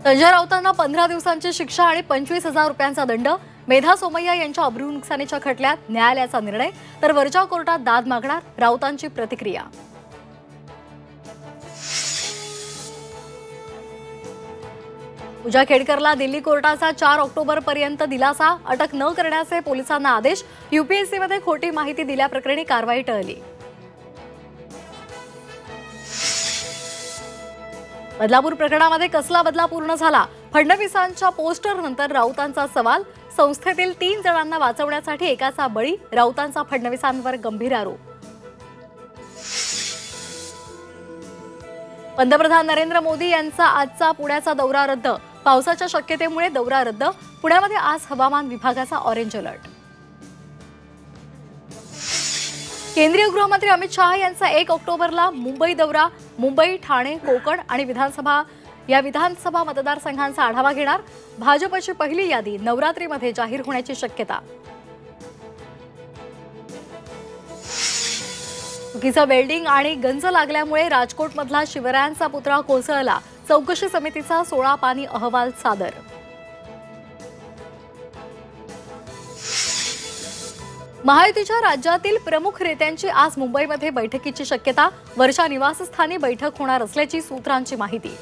संजय राऊतांना 15 दिवसांची शिक्षा आणि 25,000 रुपयांचा दंड। मेधा सोमय्या यांच्या अब्रू नुकसानीच्या खटल्यात न्यायालयाचा निर्णय, तर वरच्या कोर्टात दाद मागणार। राऊतांची प्रतिक्रिया। पूजा खेडकरला दिल्ली कोर्टाचा 4 ऑक्टोबर पर्यंत दिलासा। अटक न करण्याचे पोलिसांना आदेश। यूपीएससीमध्ये खोटी माहिती दिल्याप्रकरणी कारवाई टळली। बदलापूर प्रकरणामध्ये कसला बदला पूर्ण झाला? फडणवीसांच्या पोस्टर नंतर राऊतांचा सवाल। संस्थेतील 3 जणांना वाचवण्यासाठी एकाचा बळी। राऊतांचा फडणवीसांवर गंभीर आरोप। पंतप्रधान नरेंद्र मोदी यांचा आजचा पुण्याचा दौरा रद्द। पावसाच्या शक्यतेमुळे दौरा रद्द। पुण्यामध्ये आज हवामान विभागाचा ऑरेंज अलर्ट। केंद्रीय गृहमंत्री अमित शाह यांचा 1 ऑक्टोबरला मुंबई दौरा। मुंबई, ठाणे, कोकण आणि विधानसभा मतदारसंघांचा आढावा घेणार। भाजपची पहिली यादी नवरात्रीमध्ये जाहीर होण्याची शक्यता। चुकीचं वेल्डिंग आणि गंज लागल्यामुळे राजकोटमधला शिवरायांचा पुतळा कोसळला। चौकशी समितीचा 16 पानी अहवाल सादर। महायुतीच्या राज्यातील प्रमुख नेत्यांची आज मुंबईमध्ये बैठकीची शक्यता। वरच्या निवासस्थानी बैठक होणार असल्याची सूत्रांची माहिती।